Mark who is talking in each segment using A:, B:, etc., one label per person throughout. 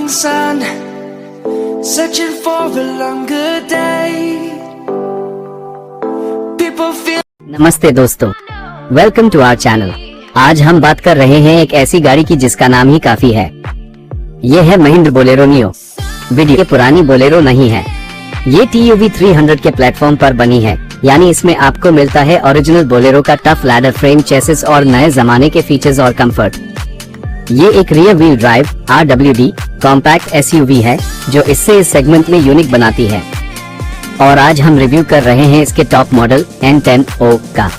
A: morning sun, searching for a longer day. People feel.
B: नमस्ते दोस्तों, welcome to our channel. आज हम बात कर रहे हैं एक ऐसी गाड़ी की जिसका नाम ही काफी है। ये है महिंद्रा बोलेरो नियो। वीडियो पुरानी बोलेरो नहीं है, ये TUV 300 के प्लेटफॉर्म पर बनी है, यानी इसमें आपको मिलता है ओरिजिनल बोलेरो का टफ लैडर फ्रेम, चेसिस और नए जमाने के फीचर्स और कंफर्ट। ये एक rear wheel drive RWD compact SUV है जो इससे इस सेगमेंट में यूनिक बनाती है। और आज हम रिव्यू कर रहे हैं इसके टॉप मॉडल N10O का।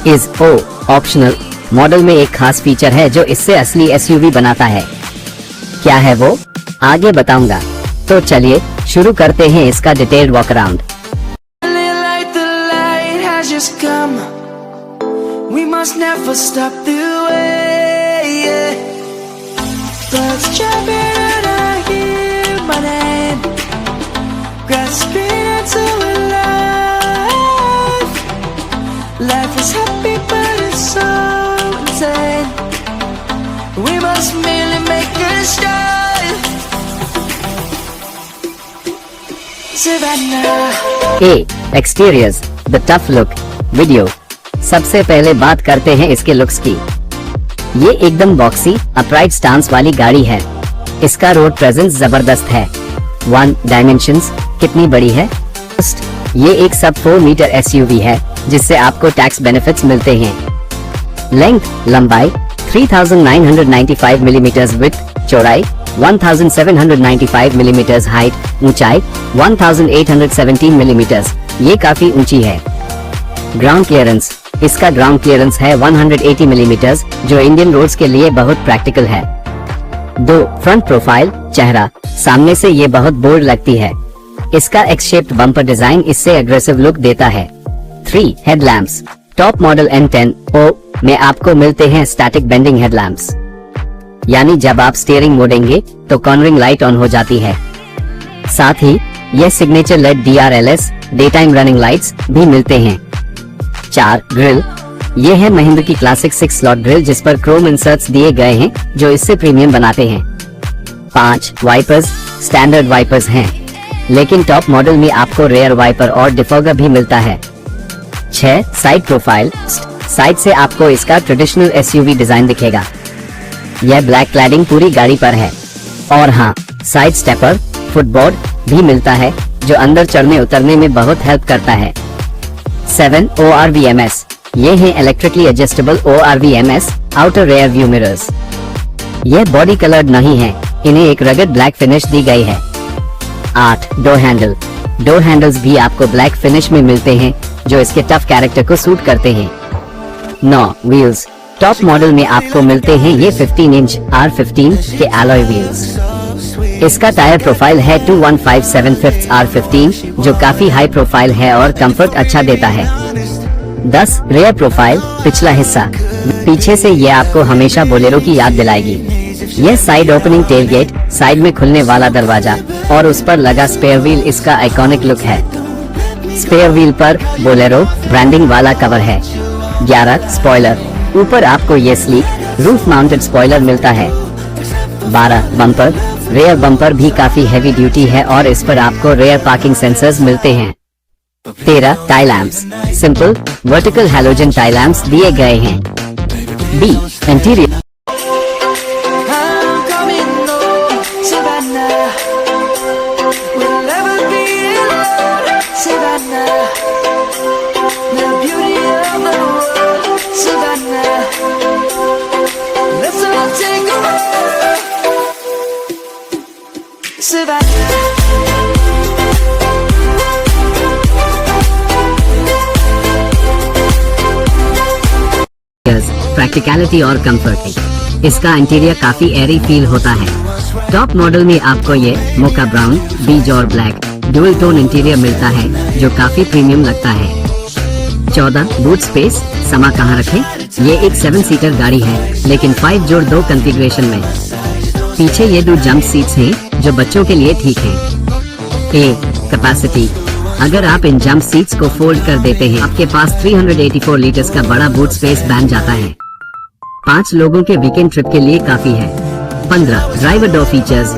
B: इस O ऑप्शनल मॉडल में एक खास फीचर है जो इससे असली SUV बनाता है। क्या है वो, आगे बताऊंगा। तो चलिए शुरू करते हैं इसका detailed walk around.
A: Life is happy but it's so insane. We must merely make a start. Savannah.
B: A. Exteriors, the tough look, video। सबसे पहले बात करते हैं इसके लुक्स की। ये एकदम बॉक्सी अपराइट स्टांस वाली गाड़ी है। इसका रोड प्रेजेंस जबरदस्त है। 1 डायमेंशंस कितनी बड़ी है। ये एक सब 4 मीटर SUV है जिससे आपको टैक्स बेनिफिट्स मिलते हैं। लेंथ लंबाई 3995 मिलीमीटर, विड्थ चौड़ाई 1795 मिलीमीटर, हाइट ऊंचाई 1817 मिलीमीटर, ये काफी ऊंची है। ग्राउंड क्लियरेंस, इसका ग्राउंड क्लियरेंस है 180 मिलीमीटर जो इंडियन रोड्स के लिए बहुत प्रैक्टिकल है। 2 फ्रंट प्रोफाइल चेहरा, सामने से ये बहुत बोल्ड लगती है। इसका एक्स-शेप्ड बम्पर डिजाइन इससे एग्रेसिव लुक देता है। 3 हेडलैम्प्स, टॉप मॉडल N10O में आपको मिलते हैं स्टैटिक बेंडिंग हेडलैम्प्स, यानी जब आप स्टीयरिंग मोड़ेंगे तो कॉर्नरिंग लाइट ऑन हो जाती है। साथ ही यह signature LED DRLS day time running lights भी मिलते हैं। 4 ग्रिल, ये है महिंद्रा की क्लासिक 6 स्लॉट ग्रिल जिस पर क्रोम इंसर्ट्स दिए गए हैं जो इससे प्रीमियम बनाते हैं। 5 वाइपर्स, स्टैंडर्ड वाइपर्स हैं, लेकिन टॉप मॉडल में आपको रेयर वाइपर और डिफॉगर भी मिलता है। 6 साइड प्रोफाइल, साइड से आपको इसका ट्रेडिशनल SUV डिजाइन दिखेगा। यह ब्लैक क्लैडिंग पूरी गाड़ी पर है। और हाँ, साइड स्टेपर फुटबोर्ड भी मिलता है जो अंदर चढ़ने उतरने में बहुत हेल्प करता है। 7 ORVMS, ये है electrically adjustable ORVMS outer rear view mirrors. यह बॉडी कलर्ड नहीं है, इन्हें एक रगड ब्लैक फिनिश दी गई है। 8 डोर हैंडल, डोर हैंडल्स भी आपको ब्लैक फिनिश में मिलते हैं जो इसके टफ कैरेक्टर को सूट करते हैं। 9 व्हील्स, टॉप मॉडल में आपको मिलते हैं ये 15 इंच R15 के एलॉय व्हील्स। इसका टायर प्रोफाइल है 2157/5 R15 जो काफी हाई प्रोफाइल है और कंफर्ट अच्छा देता है। 10 रेयर प्रोफाइल, पिछला हिस्सा, पीछे से ये आपको हमेशा बोलेरो की याद दिलाएगी। यह साइड ओपनिंग टेलगेट, साइड में खुलने वाला दरवाजा और उस पर लगा स्पेयर व्हील इसका आइकॉनिक लुक है। स्पेयर व्हील पर बोलेरो ब्रांडिंग वाला कवर है। 11 स्पॉइलर, ऊपर आपको ये स्लीक रूफ माउंटेड स्पॉइलर मिलता है। 12 बम्पर, रेयर बम्पर भी काफी हैवी ड्यूटी है और इस पर आपको रेयर पार्किंग सेंसर्स मिलते हैं। 13 tile lamps, simple vertical halogen tile lamps दिए गए हैं। B इंटीरियर, प्रैक्टिकलिटी और कंफर्ट, इसका इंटीरियर काफी एरी फील होता है। टॉप मॉडल में आपको ये मोका ब्राउन, बीज और ब्लैक डुअल टोन इंटीरियर मिलता है जो काफी प्रीमियम लगता है। 14 बूट स्पेस, समा कहाँ रखें, ये एक 7 सीटर गाड़ी है लेकिन 5+2 कॉन्फ़िगरेशन में। पीछे ये 2 जंप सीट्स हैं जो बच्चों के लिए ठीक हैं। ए कैपेसिटी, अगर आप इन जंप सीट्स को फोल्ड कर देते हैं आपके पास 384 लीटर्स का बड़ा बूट स्पेस बन जाता है। 5 लोगों के वीकेंड ट्रिप के लिए काफी है। 15 ड्राइवर डोर फीचर्स,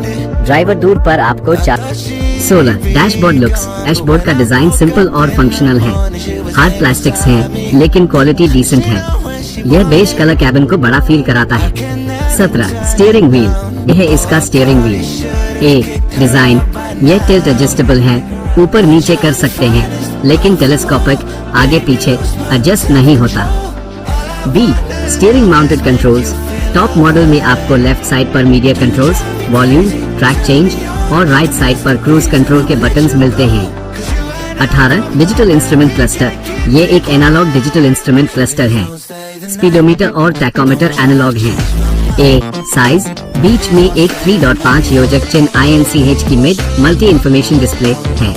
B: ड्राइवर दूर पर आपको 16 डैशबोर्ड लुक्स। डैशबोर्ड का डिजाइन सिंपल और फंक्शनल है। हार्ड प्लास्टिक्स हैं, लेकिन क्वालिटी डिसेंट है। यह बेज कलर कैबिन को बड़ा फील कराता है। 17 स्टीयरिंग व्हील। यह है इसका स्टीयरिंग व्हील। डिजाइन, यह टिल्ट एडजस्टेबल है, ऊपर नीचे कर सकते हैं, लेकिन टेलीस्कोपिक आगे पीछे एडजस्ट नहीं होता। B steering mounted controls. Top model में आपको लेफ्ट साइड पर media controls, volume, track change और राइट साइड पर क्रूज कंट्रोल के बटन्स मिलते हैं। 18 डिजिटल इंस्ट्रूमेंट क्लस्टर। ये एक एनालॉग डिजिटल इंस्ट्रूमेंट क्लस्टर है। स्पीडोमीटर और टैकोमीटर एनालॉग हैं। साइज, बीच में एक 3.5 योजक चिन INCH की मिड मल्टी इंफॉर्मेशन डिस्प्ले है।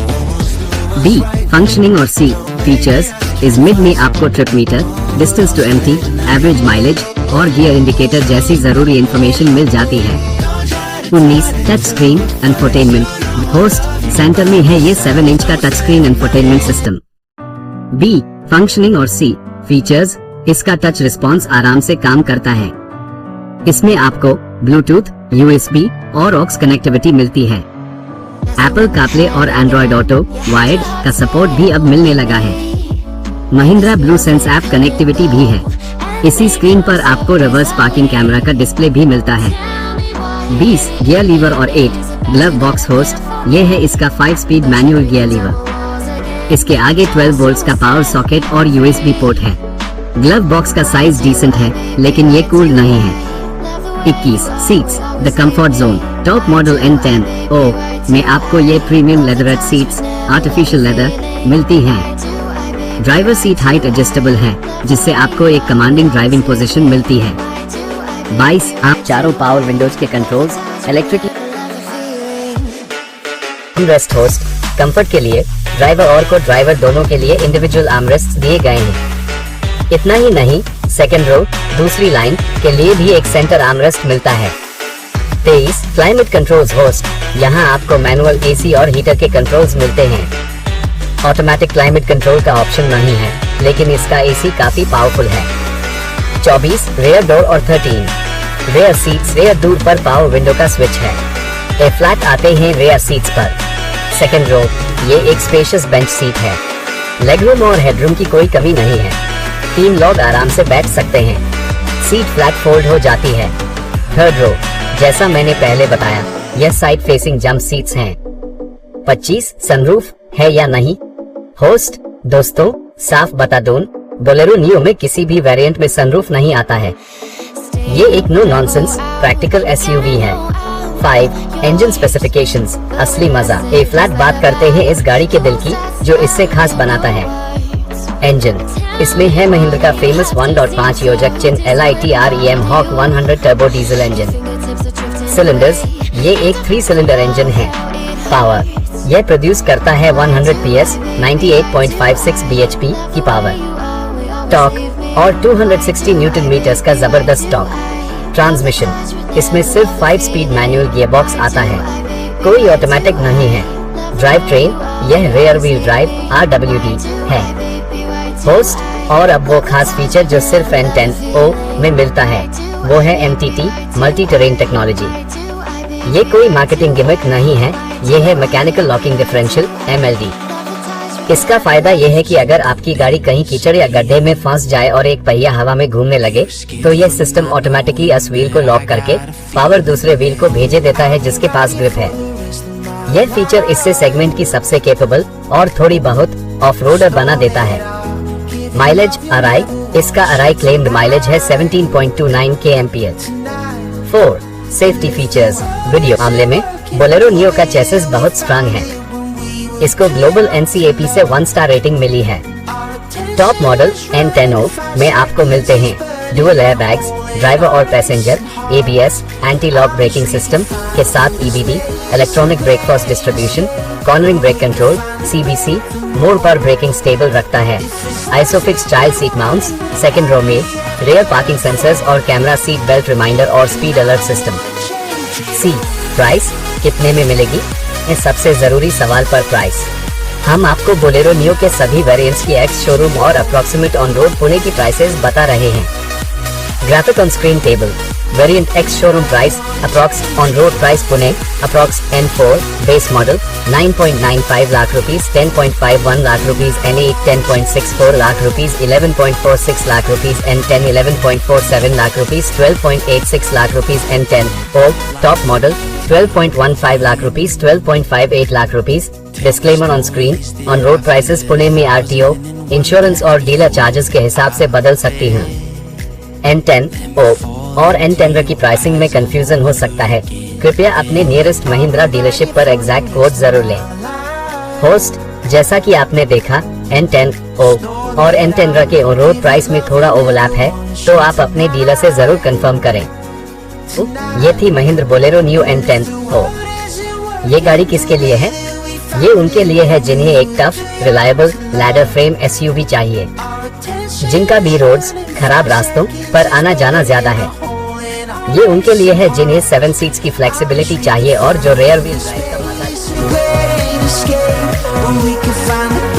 B: बी फंक्शनिंग और सी फीचर्स। इस मिड में आपको trip meter, distance to empty, average mileage और गियर इंडिकेटर जैसी जरूरी इंफॉर्मेशन मिल जाती है। 19 टच स्क्रीन इंफोटेनमेंट। होस्ट सेंटर में है ये 7 इंच का touch screen infotainment system. B functioning और सी फीचर्स। इसका टच रिस्पॉन्स आराम से काम करता है। इसमें आपको ब्लूटूथ, USB और ऑक्स कनेक्टिविटी मिलती है। एप्पल कारप्ले और एंड्रॉइड ऑटो वायर्ड का सपोर्ट भी अब मिलने लगा है। Mahindra Blue Sense app connectivity भी है। इसी स्क्रीन पर आपको रिवर्स पार्किंग कैमरा का डिस्प्ले भी मिलता है। 20 गियर लीवर और 8 ग्लव बॉक्स होस्ट। ये है इसका 5 स्पीड मैनुअल गियर लीवर। इसके आगे 12 वोल्ट्स का पावर सॉकेट और USB पोर्ट है। ग्लव बॉक्स का साइज डिसेंट है, लेकिन ये कूल नहीं है। 21 seats the comfort zone. Top model N10 O में आपको ये premium leatherette seats artificial leather मिलती हैं। ड्राइवर सीट हाइट एडजस्टेबल है, जिससे आपको एक कमांडिंग ड्राइविंग पोजीशन मिलती है। 22 आप चारों पावर विंडोज के controls electric armrest host. Comfort के लिए ड्राइवर और को ड्राइवर दोनों के लिए इंडिविजुअल आर्मरेस्ट दिए गए हैं। इतना ही नहीं, सेकेंड रो दूसरी लाइन के लिए भी एक सेंटर आर्मरेस्ट मिलता है। 23 क्लाइमेट कंट्रोल्स होस्ट। यहाँ आपको मैनुअल AC और हीटर के कंट्रोल्स मिलते हैं। ऑटोमेटिक क्लाइमेट कंट्रोल का ऑप्शन नहीं है, लेकिन इसका AC काफी पावरफुल है। 24 रेयर डोर और 13 रेयर सीट्स। रेयर दूर पर पावर विंडो का स्विच है। ए फ्लैट आते हैं रेयर सीट्स पर। सेकेंड रो ये एक स्पेशियस बेंच सीट है। लेगरूम और हेडरूम की कोई कमी नहीं है। 3 लोग आराम से बैठ सकते हैं। सीट फ्लैट फोल्ड हो जाती है। थर्ड रो जैसा मैंने पहले बताया, यह साइड फेसिंग जंप सीट्स हैं। 25 सनरूफ है या नहीं होस्ट। दोस्तों साफ बता दूं, बोलेरो नियो में किसी भी वेरिएंट में सनरूफ नहीं आता है। ये एक नो नॉनसेंस प्रैक्टिकल SUV है। 5 इंजन स्पेसिफिकेशंस। असली मजा। ए फ्लैट बात करते हैं इस गाड़ी के दिल की, जो इससे खास बनाता है। इंजन इसमें है महिंद्रा का फेमस 1.5 योजक चिन LITREM Hawk 100 turbo diesel engine. Cylinders ये एक 3 सिलेंडर इंजन है। पावर यह प्रोड्यूस करता है 100 PS 98.56 bhp की पावर। टॉर्क और 260 न्यूटन मीटर्स का जबरदस्त टॉर्क। ट्रांसमिशन इसमें सिर्फ 5 स्पीड मैनुअल गियरबॉक्स आता है, कोई ऑटोमेटिक नहीं है। ड्राइव ट्रेन यह रेयर व्हील ड्राइव RWD है। होस्ट और अब वो खास फीचर जो सिर्फ N10 O में मिलता है, वो है MTT मल्टी टेरेन टेक्नोलॉजी। ये कोई मार्केटिंग गिमिक नहीं है, ये है मैकेनिकल लॉकिंग डिफरेंशियल MLD। इसका फायदा यह है कि अगर आपकी गाड़ी कहीं कीचड़ या गड्ढे में फंस जाए और एक पहिया हवा में घूमने लगे, तो यह सिस्टम ऑटोमेटिकली इस व्हील को लॉक करके पावर दूसरे व्हील को भेजे देता है जिसके पास ग्रिप है। यह फीचर इससे सेगमेंट की सबसे कैपेबल और थोड़ी बहुत ऑफ रोडर बना देता है। माइलेज अराई इसका अराई क्लेम्ड माइलेज है 17.29 kmph। 4 safety features. वीडियो मामले में बोलेरो नियो का चेसिस बहुत स्ट्रांग है। इसको ग्लोबल NCAP से 1 स्टार रेटिंग मिली है। टॉप मॉडल N10 O में आपको मिलते हैं डुअल एयरबैग्स, ड्राइवर और passenger, ABS anti lock braking system के साथ EBD electronic brake force distribution, cornering brake control, CBC मोड़ पर ब्रेकिंग स्टेबल रखता है। Isofix child seat mounts, second row में रेयर पार्किंग सेंसर्स और कैमरा, सीट बेल्ट रिमाइंडर और speed alert system. C price कितने में मिलेगी? इस सबसे जरूरी सवाल पर प्राइस। हम आपको बोलेरो नियो के सभी वेरिएंट्स की एक्स शोरूम और अप्रॉक्सीमेट ऑन रोड पुणे की प्राइसेस बता रहे हैं। Graphic on screen table. Variant X showroom price, approx on road price Pune, approx N4, base model, 9.95 lakh rupees, 10.51 lakh rupees, N8 10.64 lakh rupees, 11.46 lakh rupees, N10 11.47 lakh rupees, 12.86 lakh rupees, N10, O, top model, 12.15 lakh rupees, 12.58 lakh rupees. Disclaimer on screen, on road prices Pune में RTO, insurance और dealer charges के हिसाब से बदल सकती हैं। N10, O और N10 की प्राइसिंग में कंफ्यूजन हो सकता है, कृपया अपने नियरेस्ट महिंद्रा डीलरशिप पर एग्जैक्ट कोड जरूर लें। होस्ट, जैसा कि आपने देखा, N10, O और N10 के रोड प्राइस में थोड़ा ओवरलैप है, तो आप अपने डीलर से जरूर कंफर्म करें। ये थी Mahindra Bolero new N10, O। ये गाड़ी किसके लिए है? ये उनके लिए है जिन्हें एक tough, reliable ladder frame SUV चाहिए, जिनका भी रोड्स खराब रास्तों पर आना जाना ज्यादा है। ये उनके लिए है जिन्हें 7 सीट्स की फ्लेक्सिबिलिटी चाहिए और जो रेयर व्हील ड्राइव का मजा